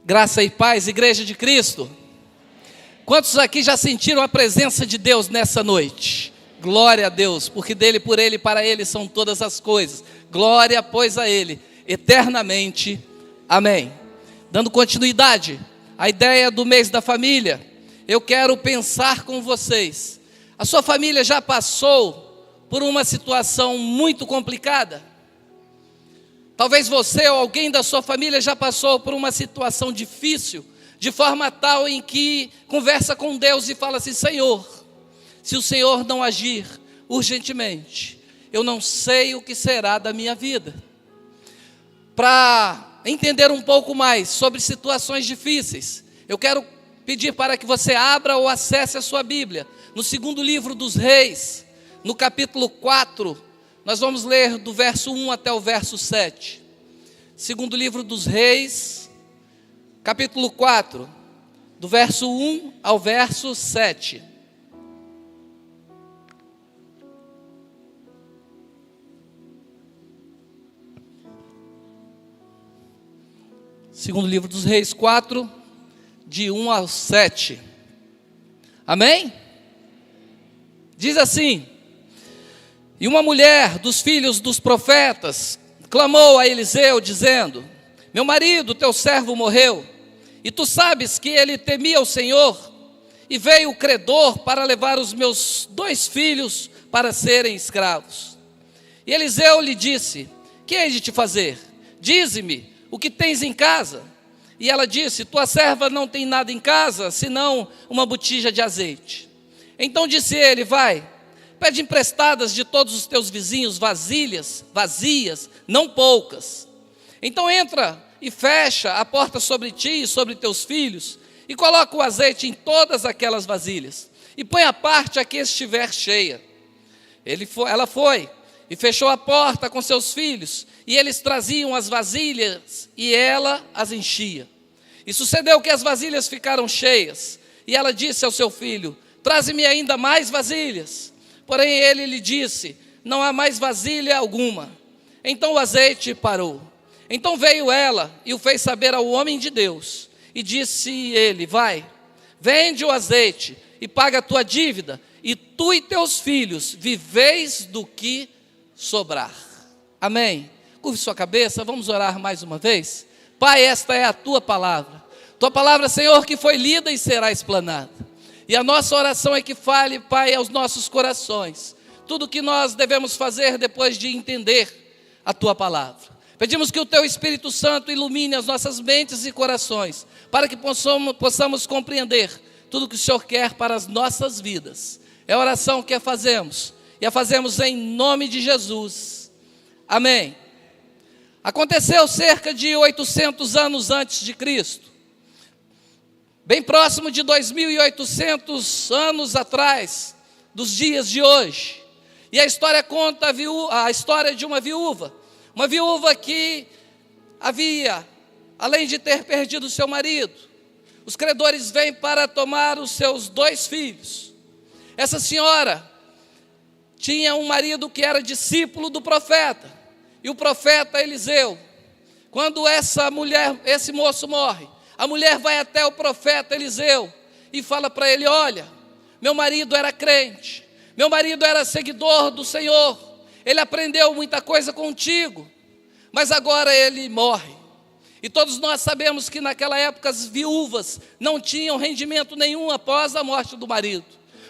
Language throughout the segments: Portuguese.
Graça e paz, Igreja de Cristo. Quantos aqui já sentiram a presença de Deus nessa noite? Glória a Deus, porque dele, por ele e para ele são todas as coisas. Glória, pois, a ele, eternamente. Amém. Dando continuidade à ideia do mês da família, eu quero pensar com vocês. A sua família já passou por uma situação muito complicada? Talvez você ou alguém da sua família já passou por uma situação difícil, de forma tal em que conversa com Deus e fala assim: Senhor, se o Senhor não agir urgentemente, eu não sei o que será da minha vida. Para entender um pouco mais sobre situações difíceis, eu quero pedir para que você abra ou acesse a sua Bíblia, no segundo livro dos Reis, no capítulo 4, nós vamos ler do verso 1 até o verso 7. Segundo livro dos Reis, capítulo 4, do verso 1 ao verso 7. Segundo livro dos Reis 4, de 1 ao 7. Amém? Diz assim: E uma mulher dos filhos dos profetas clamou a Eliseu, dizendo: Meu marido, teu servo, morreu, e tu sabes que ele temia o Senhor, e veio o credor para levar os meus 2 filhos para serem escravos. E Eliseu lhe disse: Que hei de te fazer? Dize-me o que tens em casa. E ela disse: Tua serva não tem nada em casa, senão uma botija de azeite. Então disse ele: Vai, pede emprestadas de todos os teus vizinhos vasilhas vazias, não poucas. Então entra e fecha a porta sobre ti e sobre teus filhos, e coloca o azeite em todas aquelas vasilhas, e põe a parte a que estiver cheia. Ela foi e fechou a porta com seus filhos, e eles traziam as vasilhas, e ela as enchia. E sucedeu que as vasilhas ficaram cheias, e ela disse ao seu filho: Traze-me ainda mais vasilhas. Porém ele lhe disse: Não há mais vasilha alguma. Então o azeite parou. Então veio ela e o fez saber ao homem de Deus. E disse ele: Vai, vende o azeite e paga a tua dívida, e tu e teus filhos viveis do que sobrar. Amém. Curve sua cabeça, vamos orar mais uma vez. Pai, esta é a tua palavra. Tua palavra, Senhor, que foi lida e será explanada. E a nossa oração é que fale, Pai, aos nossos corações tudo o que nós devemos fazer depois de entender a tua palavra. Pedimos que o teu Espírito Santo ilumine as nossas mentes e corações, para que possamos compreender tudo o que o Senhor quer para as nossas vidas. É a oração que fazemos, e a fazemos em nome de Jesus. Amém. Aconteceu cerca de 800 anos antes de Cristo, bem próximo de 2.800 anos atrás dos dias de hoje. E a história conta a história de uma viúva que havia, além de ter perdido seu marido, os credores vêm para tomar os seus 2 filhos. Essa senhora tinha um marido que era discípulo do profeta, e o profeta Eliseu. Quando esse moço morre, a mulher vai até o profeta Eliseu e fala para ele: Olha, meu marido era crente, meu marido era seguidor do Senhor, ele aprendeu muita coisa contigo, mas agora ele morre. E todos nós sabemos que naquela época as viúvas não tinham rendimento nenhum após a morte do marido,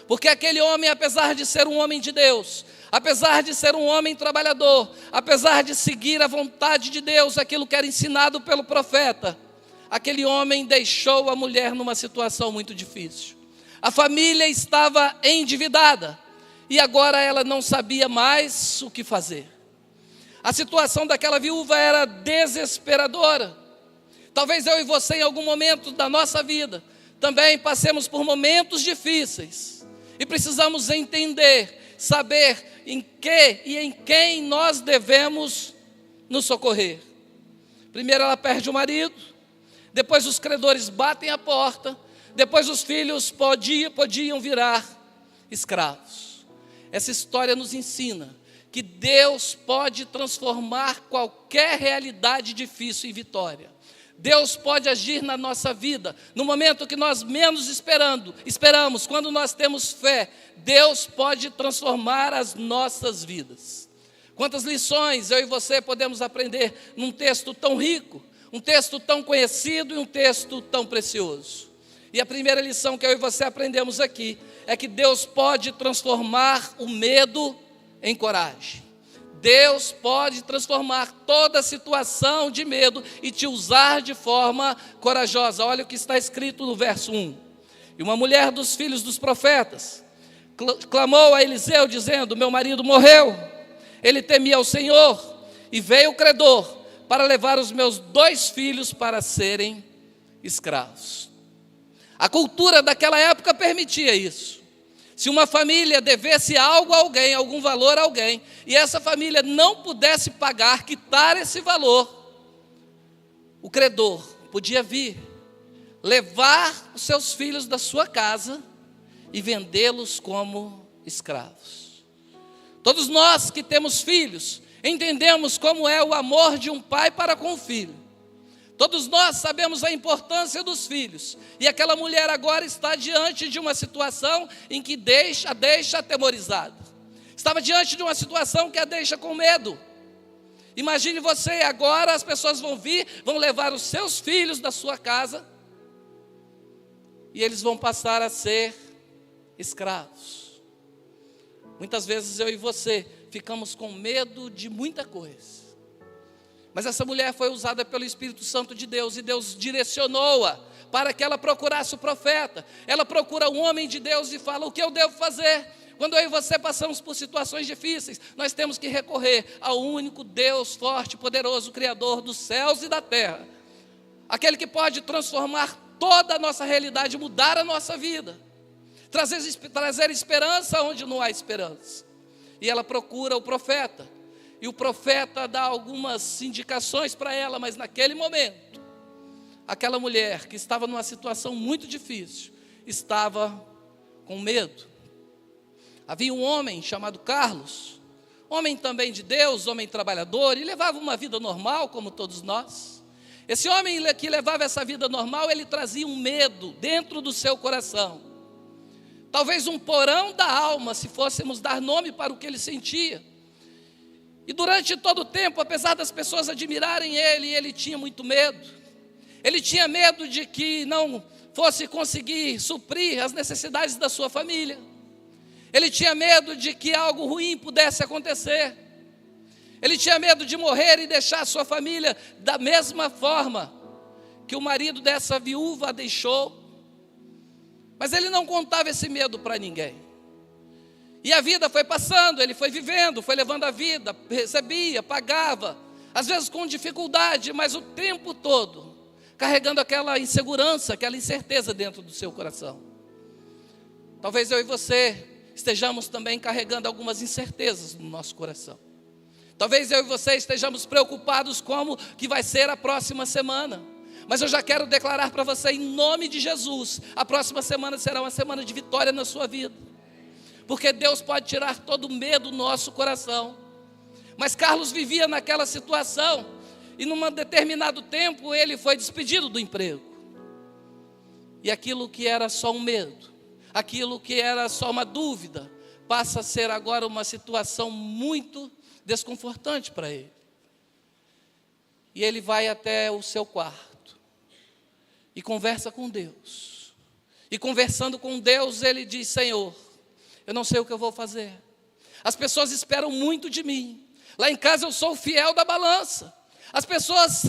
porque aquele homem, apesar de ser um homem de Deus, apesar de ser um homem trabalhador, apesar de seguir a vontade de Deus, aquilo que era ensinado pelo profeta, aquele homem deixou a mulher numa situação muito difícil. A família estava endividada, e agora ela não sabia mais o que fazer. A situação daquela viúva era desesperadora. Talvez eu e você, em algum momento da nossa vida, também passemos por momentos difíceis, e precisamos entender, saber em que e em quem nós devemos nos socorrer. Primeiro ela perde o marido, depois os credores batem a porta, depois os filhos podiam virar escravos. Essa história nos ensina que Deus pode transformar qualquer realidade difícil em vitória. Deus pode agir na nossa vida, no momento que nós menos esperamos, quando nós temos fé, Deus pode transformar as nossas vidas. Quantas lições eu e você podemos aprender num texto tão rico, um texto tão conhecido e um texto tão precioso. E a primeira lição que eu e você aprendemos aqui é que Deus pode transformar o medo em coragem. Deus pode transformar toda situação de medo e te usar de forma corajosa. Olha o que está escrito no verso 1. E uma mulher dos filhos dos profetas clamou a Eliseu dizendo: meu marido morreu. Ele temia ao Senhor e veio o credor para levar os meus 2 filhos para serem escravos. A cultura daquela época permitia isso. Se uma família devesse algo a alguém, algum valor a alguém, e essa família não pudesse pagar, quitar esse valor, o credor podia vir, levar os seus filhos da sua casa e vendê-los como escravos. Todos nós que temos filhos, entendemos como é o amor de um pai para com o filho. Todos nós sabemos a importância dos filhos. E aquela mulher agora está diante de uma situação em que a deixa atemorizada. Estava diante de uma situação que a deixa com medo. Imagine você, agora as pessoas vão vir, vão levar os seus filhos da sua casa e eles vão passar a ser escravos. Muitas vezes eu e você ficamos com medo de muita coisa. Mas essa mulher foi usada pelo Espírito Santo de Deus, e Deus direcionou-a para que ela procurasse o profeta. Ela procura um homem de Deus e fala: o que eu devo fazer? Quando eu e você passamos por situações difíceis, nós temos que recorrer ao único Deus forte, poderoso, Criador dos céus e da terra. Aquele que pode transformar toda a nossa realidade, mudar a nossa vida, trazer esperança onde não há esperança. E ela procura o profeta. E o profeta dá algumas indicações para ela, mas naquele momento, aquela mulher que estava numa situação muito difícil, estava com medo. Havia um homem chamado Carlos, homem também de Deus, homem trabalhador, e levava uma vida normal como todos nós. Esse homem que levava essa vida normal, ele trazia um medo dentro do seu coração. Talvez um porão da alma, se fôssemos dar nome para o que ele sentia. E durante todo o tempo, apesar das pessoas admirarem ele, ele tinha muito medo. Ele tinha medo de que não fosse conseguir suprir as necessidades da sua família. Ele tinha medo de que algo ruim pudesse acontecer. Ele tinha medo de morrer e deixar a sua família da mesma forma que o marido dessa viúva a deixou. Mas ele não contava esse medo para ninguém. E a vida foi passando, ele foi vivendo, foi levando a vida, recebia, pagava, às vezes com dificuldade, mas o tempo todo carregando aquela insegurança, aquela incerteza dentro do seu coração. Talvez eu e você estejamos também carregando algumas incertezas no nosso coração. Talvez eu e você estejamos preocupados como que vai ser a próxima semana. Mas eu já quero declarar para você, em nome de Jesus, a próxima semana será uma semana de vitória na sua vida. Porque Deus pode tirar todo o medo do nosso coração. Mas Carlos vivia naquela situação, e num determinado tempo ele foi despedido do emprego. E aquilo que era só um medo, aquilo que era só uma dúvida, passa a ser agora uma situação muito desconfortante para ele. E ele vai até o seu quarto e conversa com Deus. E conversando com Deus, ele diz: Senhor, eu não sei o que eu vou fazer. As pessoas esperam muito de mim. Lá em casa eu sou o fiel da balança. As pessoas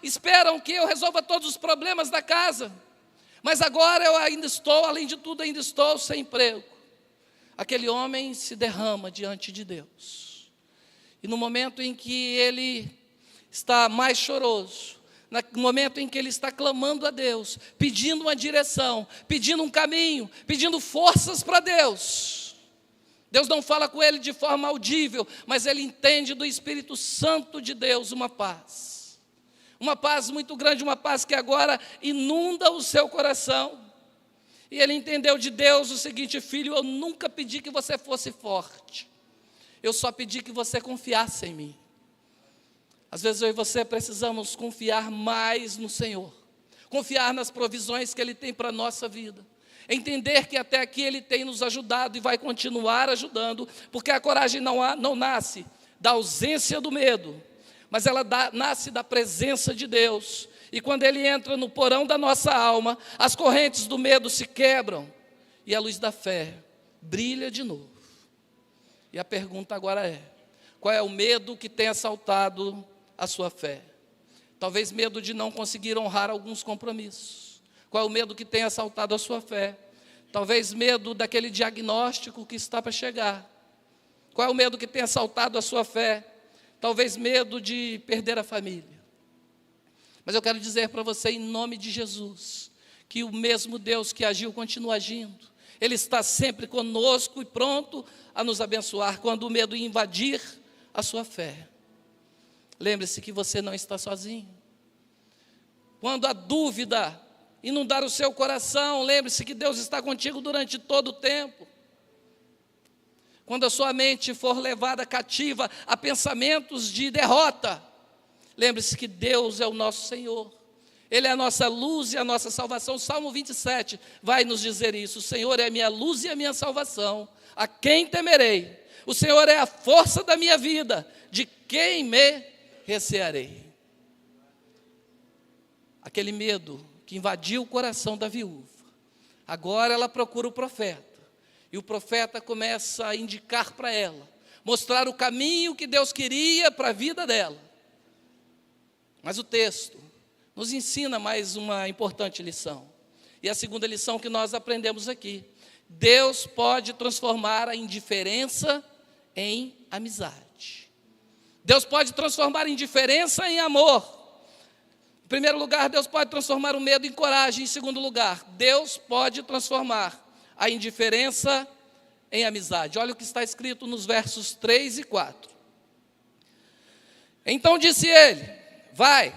esperam que eu resolva todos os problemas da casa. Mas agora eu ainda estou, além de tudo, ainda estou sem emprego. Aquele homem se derrama diante de Deus. E no momento em que ele está mais choroso, no momento em que ele está clamando a Deus, pedindo uma direção, pedindo um caminho, pedindo forças para Deus, Deus não fala com ele de forma audível, mas ele entende do Espírito Santo de Deus uma paz muito grande, uma paz que agora inunda o seu coração. E ele entendeu de Deus o seguinte: filho, eu nunca pedi que você fosse forte, eu só pedi que você confiasse em mim. Às vezes eu e você precisamos confiar mais no Senhor, confiar nas provisões que Ele tem para a nossa vida, entender que até aqui Ele tem nos ajudado e vai continuar ajudando, porque a coragem não nasce da ausência do medo, mas ela nasce da presença de Deus. E quando Ele entra no porão da nossa alma, as correntes do medo se quebram e a luz da fé brilha de novo. E a pergunta agora é: qual é o medo que tem assaltado a sua fé? Talvez medo de não conseguir honrar alguns compromissos. Qual é o medo que tem assaltado a sua fé? Talvez medo daquele diagnóstico que está para chegar. Qual é o medo que tem assaltado a sua fé? Talvez medo de perder a família. Mas eu quero dizer para você, em nome de Jesus, que o mesmo Deus que agiu continua agindo. Ele está sempre conosco e pronto a nos abençoar quando o medo invadir a sua fé. Lembre-se que você não está sozinho. Quando a dúvida inundar o seu coração, lembre-se que Deus está contigo durante todo o tempo. Quando a sua mente for levada cativa a pensamentos de derrota, lembre-se que Deus é o nosso Senhor. Ele é a nossa luz e a nossa salvação. O Salmo 27 vai nos dizer isso. O Senhor é a minha luz e a minha salvação. A quem temerei? O Senhor é a força da minha vida. De quem me recearei? Aquele medo que invadiu o coração da viúva. Agora ela procura o profeta. E o profeta começa a indicar para ela, mostrar o caminho que Deus queria para a vida dela. Mas o texto nos ensina mais uma importante lição. E a segunda lição que nós aprendemos aqui: Deus pode transformar a indiferença em amizade. Deus pode transformar a indiferença em amor. Em primeiro lugar, Deus pode transformar o medo em coragem. Em segundo lugar, Deus pode transformar a indiferença em amizade. Olha o que está escrito nos versos 3 e 4. Então disse ele: vai,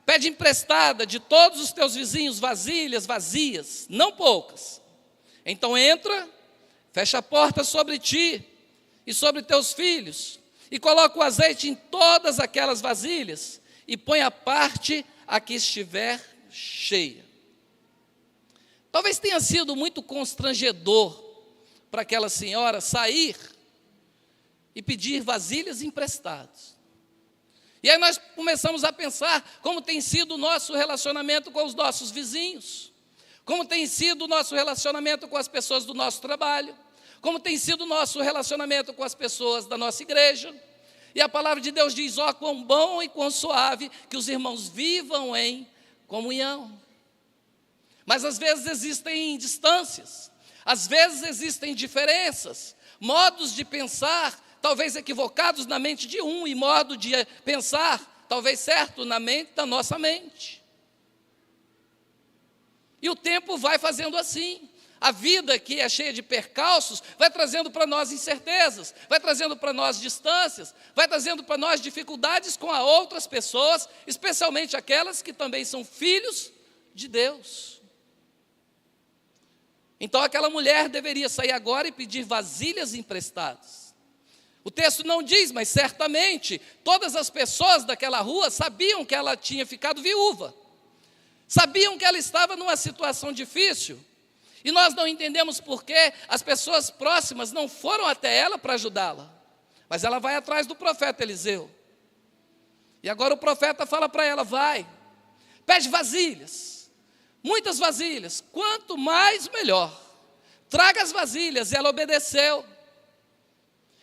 pede emprestada de todos os teus vizinhos vasilhas vazias, não poucas. Então entra, fecha a porta sobre ti e sobre teus filhos, e coloca o azeite em todas aquelas vasilhas, e põe a parte a que estiver cheia. Talvez tenha sido muito constrangedor para aquela senhora sair e pedir vasilhas emprestadas. E aí nós começamos a pensar como tem sido o nosso relacionamento com os nossos vizinhos, como tem sido o nosso relacionamento com as pessoas do nosso trabalho, como tem sido o nosso relacionamento com as pessoas da nossa igreja. E a palavra de Deus diz: ó, quão bom e quão suave que os irmãos vivam em comunhão. Mas às vezes existem distâncias, às vezes existem diferenças, modos de pensar talvez equivocados na mente de um, e modo de pensar talvez certo na mente da nossa mente. E o tempo vai fazendo assim. A vida que é cheia de percalços vai trazendo para nós incertezas, vai trazendo para nós distâncias, vai trazendo para nós dificuldades com a outras pessoas, especialmente aquelas que também são filhos de Deus. Então aquela mulher deveria sair agora e pedir vasilhas emprestadas. O texto não diz, mas certamente todas as pessoas daquela rua sabiam que ela tinha ficado viúva, sabiam que ela estava numa situação difícil. E nós não entendemos por que as pessoas próximas não foram até ela para ajudá-la. Mas ela vai atrás do profeta Eliseu. E agora o profeta fala para ela: vai, pede vasilhas, muitas vasilhas, quanto mais melhor. Traga as vasilhas. E ela obedeceu.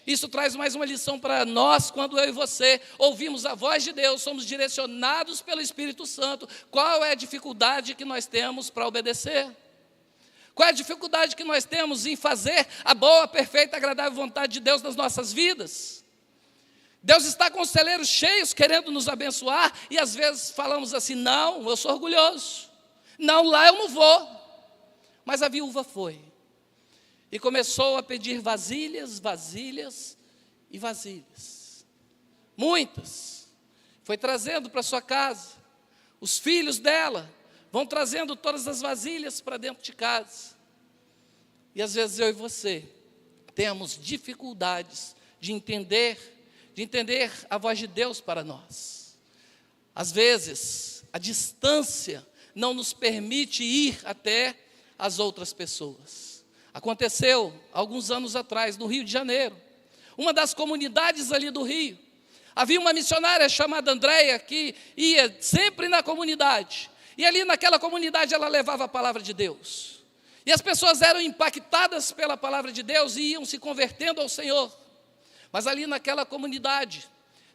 Isso traz mais uma lição para nós, quando eu e você ouvimos a voz de Deus, somos direcionados pelo Espírito Santo. Qual é a dificuldade que nós temos para obedecer? Qual é a dificuldade que nós temos em fazer a boa, perfeita, agradável vontade de Deus nas nossas vidas? Deus está com os celeiros cheios, querendo nos abençoar, e às vezes falamos assim: não, eu sou orgulhoso, não, lá eu não vou. Mas a viúva foi, e começou a pedir vasilhas, vasilhas e vasilhas, muitas, foi trazendo para sua casa. Os filhos dela vão trazendo todas as vasilhas para dentro de casa. E às vezes eu e você temos dificuldades de entender a voz de Deus para nós. Às vezes, a distância não nos permite ir até as outras pessoas. Aconteceu alguns anos atrás, no Rio de Janeiro, uma das comunidades ali do Rio. Havia uma missionária chamada Andréia que ia sempre na comunidade. E ali naquela comunidade ela levava a palavra de Deus. E as pessoas eram impactadas pela palavra de Deus e iam se convertendo ao Senhor. Mas ali naquela comunidade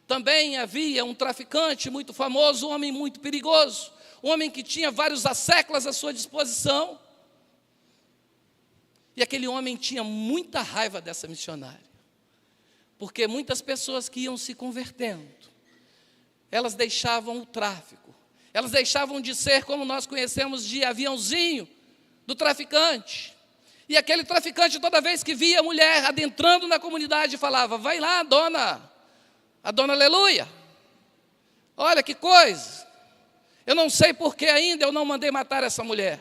também havia um traficante muito famoso, um homem muito perigoso, um homem que tinha vários asséculos à sua disposição. E aquele homem tinha muita raiva dessa missionária, porque muitas pessoas que iam se convertendo, elas deixavam o tráfico, elas deixavam de ser como nós conhecemos de aviãozinho do traficante. E aquele traficante, toda vez que via a mulher adentrando na comunidade, falava: vai lá, a dona Aleluia, olha que coisa, eu não sei por que ainda eu não mandei matar essa mulher.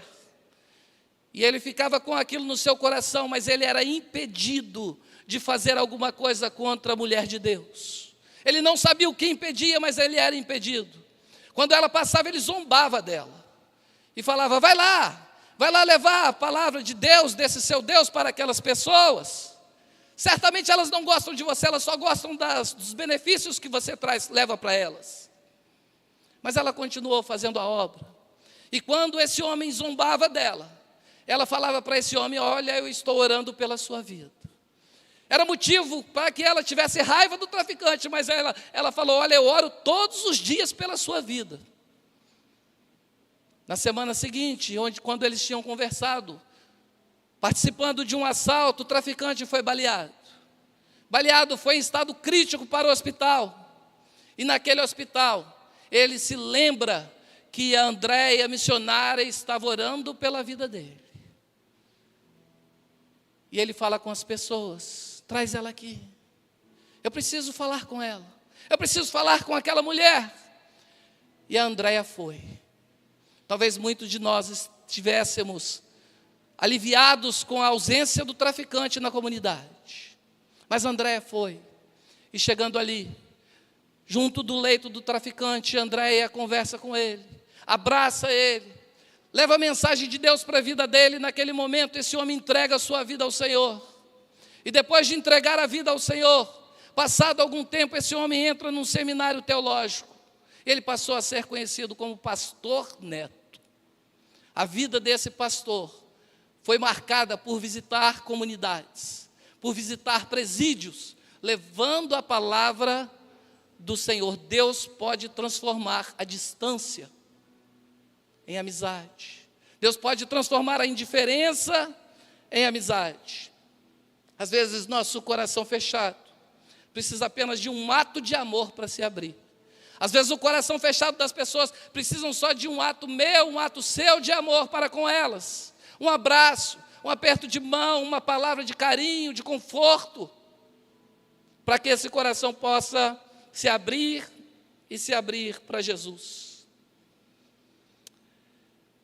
E ele ficava com aquilo no seu coração, mas ele era impedido de fazer alguma coisa contra a mulher de Deus. Ele não sabia o que impedia, mas ele era impedido. Quando ela passava, ele zombava dela e falava: vai lá levar a palavra de Deus, desse seu Deus, para aquelas pessoas. Certamente elas não gostam de você, elas só gostam dos benefícios que você leva para elas. Mas ela continuou fazendo a obra. E quando esse homem zombava dela, ela falava para esse homem: olha, eu estou orando pela sua vida. Era motivo para que ela tivesse raiva do traficante, mas ela falou: olha, eu oro todos os dias pela sua vida. Na semana seguinte, quando eles tinham conversado, participando de um assalto, o traficante foi baleado. Baleado, foi em estado crítico para o hospital. E naquele hospital, ele se lembra que a Andréia, missionária, estava orando pela vida dele. E ele fala com as pessoas: traz ela aqui, eu preciso falar com ela, eu preciso falar com aquela mulher. E a Andréia foi. Talvez muitos de nós estivéssemos aliviados com a ausência do traficante na comunidade, mas a Andréia foi. E chegando ali, junto do leito do traficante, a Andréia conversa com ele, abraça ele, leva a mensagem de Deus para a vida dele. Naquele momento, esse homem entrega a sua vida ao Senhor. E depois de entregar a vida ao Senhor, passado algum tempo, esse homem entra num seminário teológico. Ele passou a ser conhecido como Pastor Neto. A vida desse pastor foi marcada por visitar comunidades, por visitar presídios, levando a palavra do Senhor. Deus pode transformar a distância em amizade. Deus pode transformar a indiferença em amizade. Às vezes nosso coração fechado precisa apenas de um ato de amor para se abrir. Às vezes o coração fechado das pessoas precisam só de um ato meu, um ato seu de amor para com elas. Um abraço, um aperto de mão, uma palavra de carinho, de conforto, para que esse coração possa se abrir e se abrir para Jesus.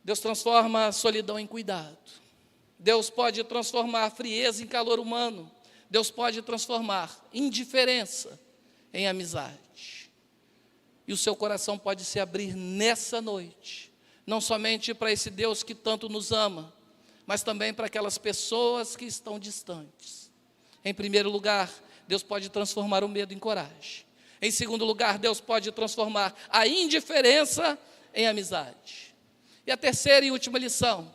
Deus transforma a solidão em cuidado. Deus pode transformar a frieza em calor humano. Deus pode transformar indiferença em amizade. E o seu coração pode se abrir nessa noite, não somente para esse Deus que tanto nos ama, mas também para aquelas pessoas que estão distantes. Em primeiro lugar, Deus pode transformar o medo em coragem. Em segundo lugar, Deus pode transformar a indiferença em amizade. E a terceira e última lição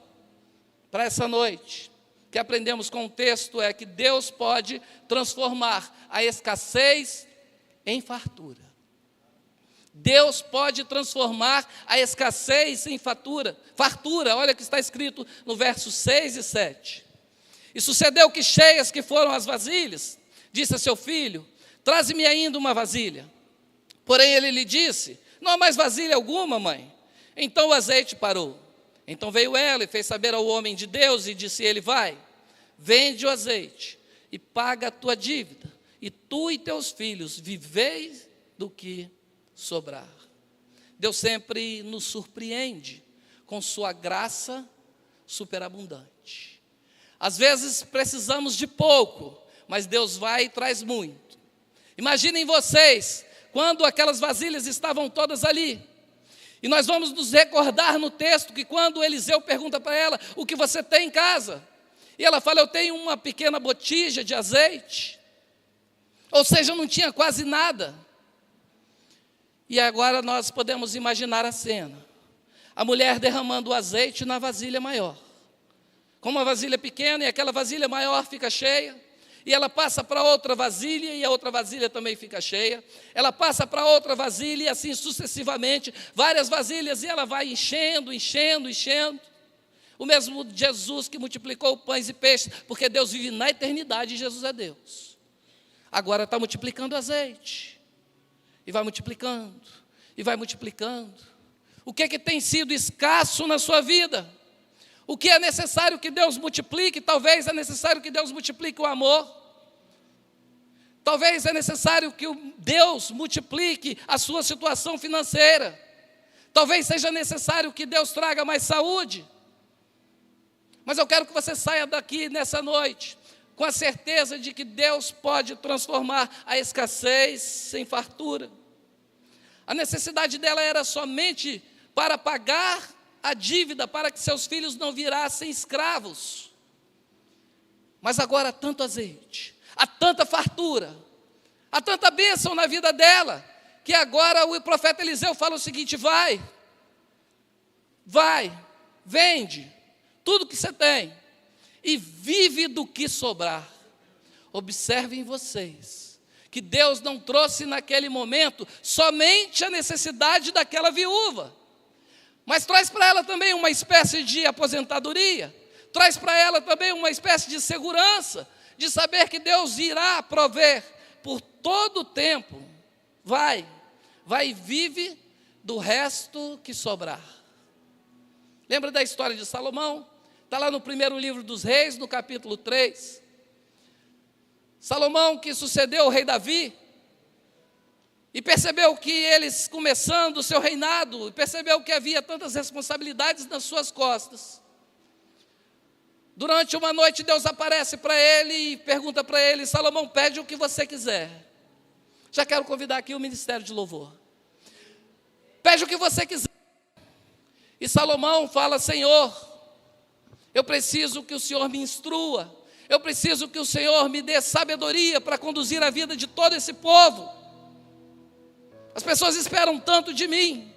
para essa noite, que aprendemos com o texto, é que Deus pode transformar a escassez em fartura. Deus pode transformar a escassez em fartura. Olha o que está escrito no versos 6 e 7. E sucedeu que, cheias que foram as vasilhas, disse a seu filho: traze-me ainda uma vasilha. Porém ele lhe disse: não há mais vasilha alguma, mãe. Então o azeite parou. Então veio ela e fez saber ao homem de Deus, e disse ele: vai, vende o azeite e paga a tua dívida, e tu e teus filhos viveis do que sobrar. Deus sempre nos surpreende com sua graça superabundante. Às vezes precisamos de pouco, mas Deus vai e traz muito. Imaginem vocês, quando aquelas vasilhas estavam todas ali, E nós vamos nos recordar no texto que quando Eliseu pergunta para ela, o que você tem em casa? E ela fala, eu tenho uma pequena botija de azeite. Ou seja, não tinha quase nada. E agora nós podemos imaginar a cena. A mulher derramando o azeite na vasilha maior. Com uma vasilha pequena e aquela vasilha maior fica cheia. E ela passa para outra vasilha e a outra vasilha também fica cheia. Ela passa para outra vasilha e assim sucessivamente, várias vasilhas, e ela vai enchendo, enchendo, enchendo. O mesmo Jesus que multiplicou pães e peixes, porque Deus vive na eternidade e Jesus é Deus. Agora está multiplicando azeite. E vai multiplicando, e vai multiplicando. O que tem sido escasso na sua vida? O que é necessário que Deus multiplique? Talvez é necessário que Deus multiplique o amor. Talvez é necessário que Deus multiplique a sua situação financeira. Talvez seja necessário que Deus traga mais saúde. Mas eu quero que você saia daqui nessa noite com a certeza de que Deus pode transformar a escassez em fartura. A necessidade dela era somente para pagar a dívida, para que seus filhos não virassem escravos. Mas agora há tanto azeite, há tanta fartura, há tanta bênção na vida dela, que agora o profeta Eliseu fala o seguinte, vai, vende tudo que você tem, e vive do que sobrar. Observem vocês, que Deus não trouxe naquele momento somente a necessidade daquela viúva, mas traz para ela também uma espécie de aposentadoria, traz para ela também uma espécie de segurança, de saber que Deus irá prover por todo o tempo. Vai e vive do resto que sobrar. Lembra da história de Salomão? Está lá no primeiro livro dos Reis, no capítulo 3. Salomão, que sucedeu o rei Davi, e percebeu que eles, começando o seu reinado, percebeu que havia tantas responsabilidades nas suas costas. Durante uma noite, Deus aparece para ele e pergunta para ele, Salomão, pede o que você quiser. Já quero convidar aqui o ministério de louvor. Pede o que você quiser. E Salomão fala, Senhor, eu preciso que o Senhor me instrua. Eu preciso que o Senhor me dê sabedoria para conduzir a vida de todo esse povo. As pessoas esperam tanto de mim.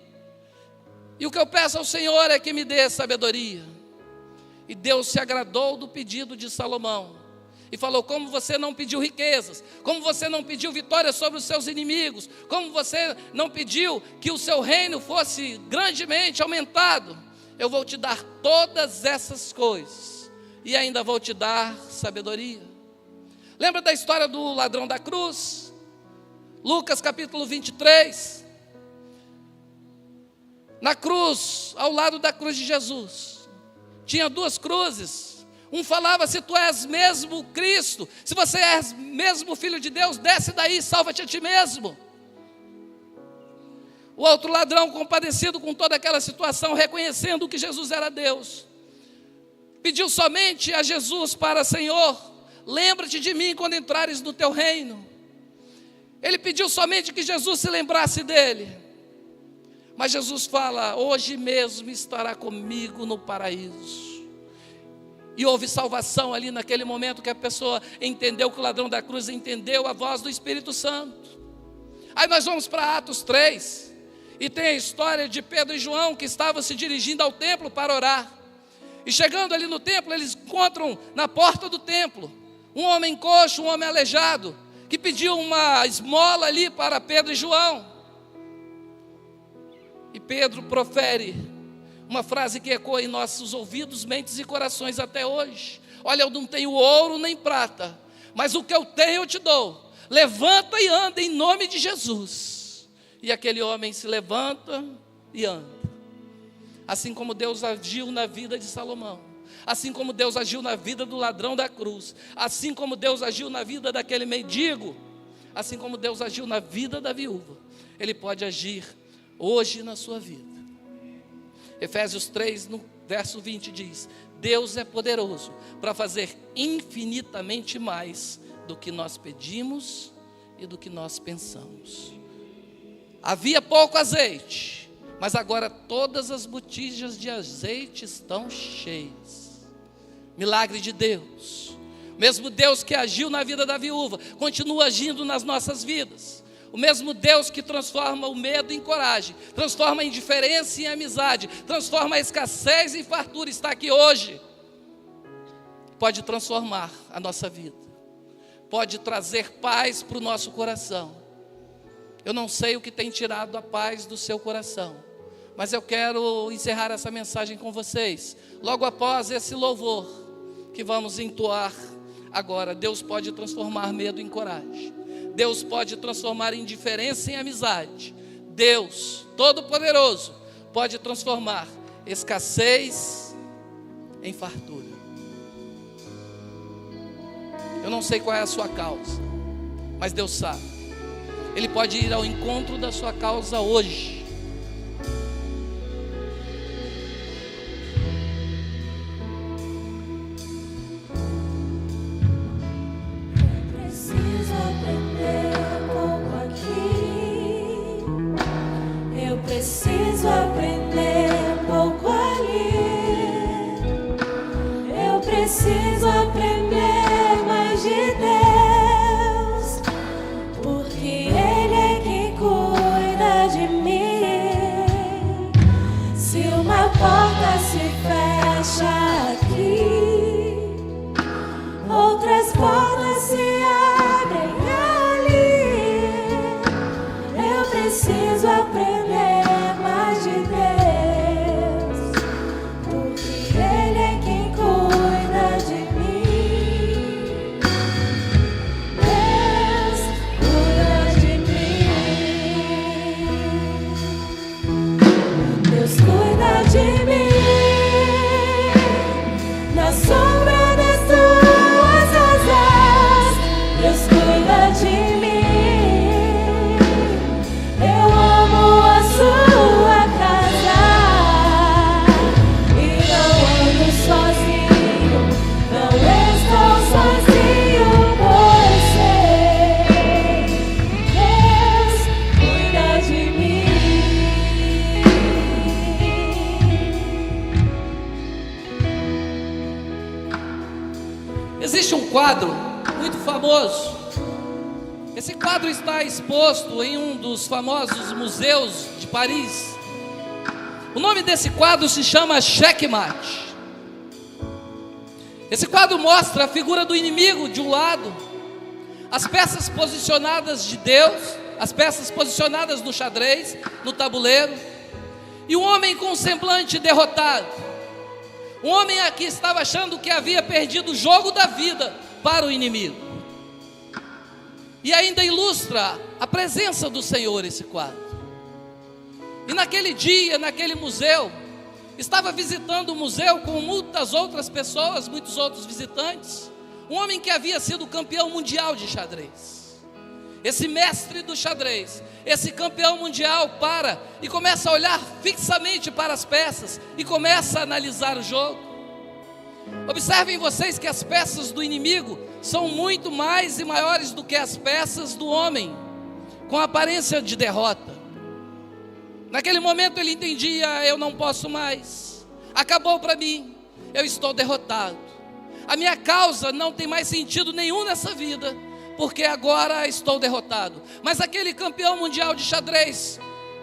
E o que eu peço ao Senhor é que me dê sabedoria. E Deus se agradou do pedido de Salomão. E falou, como você não pediu riquezas, como você não pediu vitória sobre os seus inimigos, como você não pediu que o seu reino fosse grandemente aumentado, eu vou te dar todas essas coisas. E ainda vou te dar sabedoria. Lembra da história do ladrão da cruz? Lucas capítulo 23. Na cruz, ao lado da cruz de Jesus, tinha duas cruzes. Um falava, se tu és mesmo Cristo, se você és mesmo Filho de Deus, desce daí, salva-te a ti mesmo. O outro ladrão, compadecido com toda aquela situação, reconhecendo que Jesus era Deus, pediu somente a Jesus para, Senhor, lembra-te de mim quando entrares no teu reino. Ele pediu somente que Jesus se lembrasse dele. Mas Jesus fala, hoje mesmo estará comigo no paraíso. E houve salvação ali naquele momento que a pessoa entendeu, que o ladrão da cruz entendeu a voz do Espírito Santo. Aí nós vamos para Atos 3. E tem a história de Pedro e João que estavam se dirigindo ao templo para orar. E chegando ali no templo, eles encontram na porta do templo um homem coxo, um homem aleijado, que pediu uma esmola ali para Pedro e João. E Pedro profere uma frase que ecoa em nossos ouvidos, mentes e corações até hoje. Olha, eu não tenho ouro nem prata, mas o que eu tenho eu te dou. Levanta e anda em nome de Jesus. E aquele homem se levanta e anda. Assim como Deus agiu na vida de Salomão, assim como Deus agiu na vida do ladrão da cruz, assim como Deus agiu na vida daquele mendigo, assim como Deus agiu na vida da viúva, Ele pode agir hoje na sua vida. Efésios 3, no verso 20 diz, Deus é poderoso para fazer infinitamente mais do que nós pedimos e do que nós pensamos. Havia pouco azeite, mas agora todas as botijas de azeite estão cheias. Milagre de Deus. O mesmo Deus que agiu na vida da viúva, continua agindo nas nossas vidas. O mesmo Deus que transforma o medo em coragem, transforma a indiferença em amizade, transforma a escassez em fartura, está aqui hoje. Pode transformar a nossa vida, pode trazer paz para o nosso coração. Eu não sei o que tem tirado a paz do seu coração, mas eu quero encerrar essa mensagem com vocês, logo após esse louvor que vamos entoar agora. Deus pode transformar medo em coragem, Deus pode transformar indiferença em amizade, Deus Todo-Poderoso pode transformar escassez em fartura. Eu não sei qual é a sua causa, mas Deus sabe. Ele pode ir ao encontro da sua causa hoje. Preciso aprender um pouco aqui. Eu preciso aprender um pouco ali. Eu preciso aprender mais de Deus, porque Ele é quem cuida de mim. Se uma porta se fecha aqui, outras portas se abrem ali. Eu preciso aprender mais de Deus, porque Ele é quem cuida de mim. Deus cuida de mim. Deus cuida de mim. Na sombra das tuas asas, Deus cuida de mim. Eu amo a sua casa e não ando sozinho, não estou sozinho, pois sei, Deus cuida de mim. Existe um quadro muito famoso. Esse quadro está exposto em um dos famosos museus de Paris. O nome desse quadro se chama Checkmate. Esse quadro mostra a figura do inimigo de um lado, as peças posicionadas de Deus, as peças posicionadas no xadrez, no tabuleiro, e um homem com um semblante derrotado. Um homem aqui estava achando que havia perdido o jogo da vida para o inimigo. E ainda ilustra a presença do Senhor esse quadro. E naquele dia, naquele museu, estava visitando o museu com muitas outras pessoas, muitos outros visitantes, um homem que havia sido campeão mundial de xadrez. Esse mestre do xadrez, esse campeão mundial para e começa a olhar fixamente para as peças e começa a analisar o jogo. Observem vocês que as peças do inimigo são muito mais e maiores do que as peças do homem, com aparência de derrota. Naquele momento ele entendia: eu não posso mais, acabou para mim, eu estou derrotado. A minha causa não tem mais sentido nenhum nessa vida, porque agora estou derrotado. Mas aquele campeão mundial de xadrez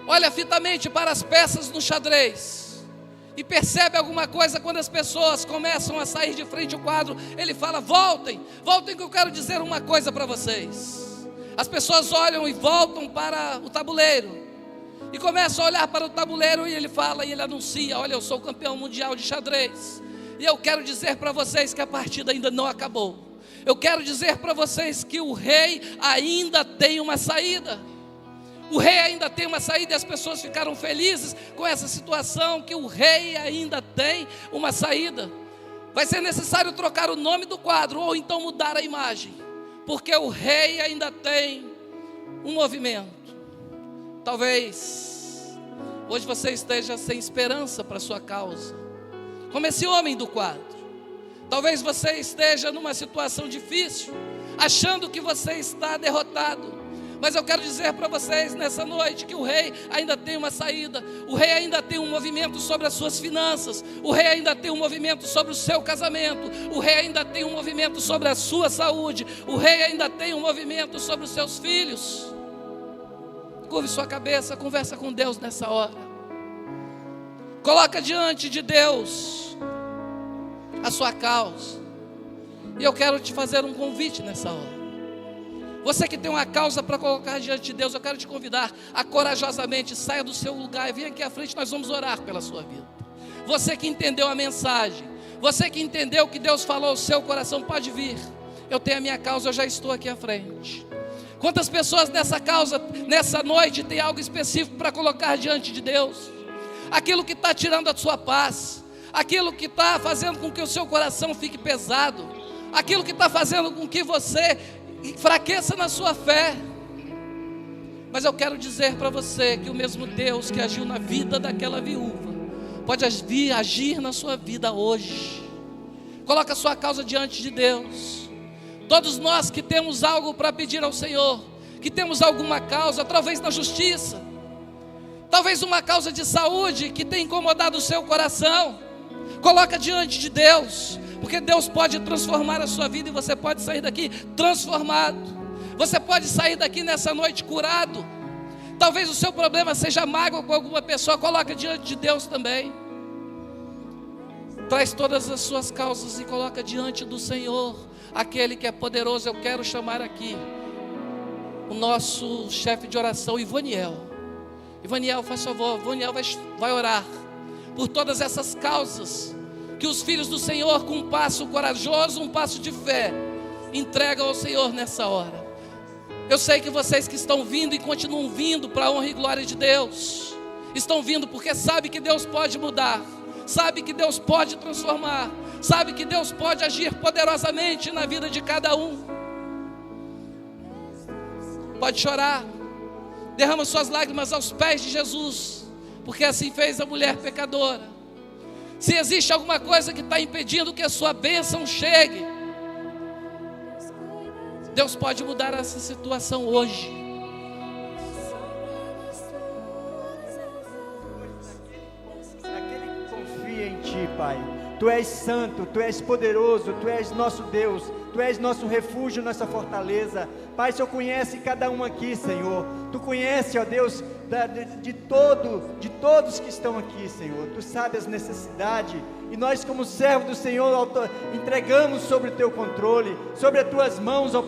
olha fitamente para as peças no xadrez e percebe alguma coisa. Quando as pessoas começam a sair de frente ao quadro, ele fala: voltem, voltem que eu quero dizer uma coisa para vocês. As pessoas olham e voltam para o tabuleiro e começam a olhar para o tabuleiro, e ele fala, e ele anuncia: olha, eu sou o campeão mundial de xadrez, e eu quero dizer para vocês que a partida ainda não acabou. Eu quero dizer para vocês que o rei ainda tem uma saída. O rei ainda tem uma saída, e as pessoas ficaram felizes com essa situação, que o rei ainda tem uma saída. Vai ser necessário trocar o nome do quadro, ou então mudar a imagem, porque o rei ainda tem um movimento. Talvez hoje você esteja sem esperança para a sua causa, como esse homem do quadro. Talvez você esteja numa situação difícil, achando que você está derrotado. Mas eu quero dizer para vocês nessa noite que o rei ainda tem uma saída. O rei ainda tem um movimento sobre as suas finanças. O rei ainda tem um movimento sobre o seu casamento. O rei ainda tem um movimento sobre a sua saúde. O rei ainda tem um movimento sobre os seus filhos. Curve sua cabeça, conversa com Deus nessa hora. Coloca diante de Deus a sua causa. E eu quero te fazer um convite nessa hora. Você que tem uma causa para colocar diante de Deus, eu quero te convidar a corajosamente saia do seu lugar e venha aqui à frente, nós vamos orar pela sua vida. Você que entendeu a mensagem, você que entendeu o que Deus falou ao seu coração, pode vir. Eu tenho a minha causa, eu já estou aqui à frente. Quantas pessoas nessa causa, nessa noite, tem algo específico para colocar diante de Deus? Aquilo que está tirando a sua paz, aquilo que está fazendo com que o seu coração fique pesado, aquilo que está fazendo com que você enfraqueça na sua fé. Mas eu quero dizer para você que o mesmo Deus que agiu na vida daquela viúva pode agir na sua vida hoje. Coloca a sua causa diante de Deus. Todos nós que temos algo para pedir ao Senhor, que temos alguma causa, talvez na justiça, talvez uma causa de saúde que tem incomodado o seu coração, coloca diante de Deus, porque Deus pode transformar a sua vida e você pode sair daqui transformado. Você pode sair daqui nessa noite curado. Talvez o seu problema seja mágoa com alguma pessoa, coloca diante de Deus também. Traz todas as suas causas e coloca diante do Senhor, aquele que é poderoso. Eu quero chamar aqui o nosso chefe de oração, Ivaniel. Ivaniel, faz favor, Ivaniel vai orar por todas essas causas que os filhos do Senhor, com um passo corajoso, um passo de fé, entregam ao Senhor nessa hora. Eu sei que vocês que estão vindo e continuam vindo para a honra e glória de Deus, estão vindo porque sabe que Deus pode mudar, sabe que Deus pode transformar, sabe que Deus pode agir poderosamente na vida de cada um. Pode chorar, derrama suas lágrimas aos pés de Jesus, porque assim fez a mulher pecadora. Se existe alguma coisa que está impedindo que a sua bênção chegue, Deus pode mudar essa situação hoje. Aquele que confia em Ti, Pai. Tu és santo, Tu és poderoso, Tu és nosso Deus, Tu és nosso refúgio, nossa fortaleza. Pai, o Senhor conhece cada um aqui, Senhor. Tu conhece, ó Deus, de todos que estão aqui, Senhor. Tu sabes as necessidades. E nós, como servos do Senhor, entregamos sobre o Teu controle, sobre as Tuas mãos, ó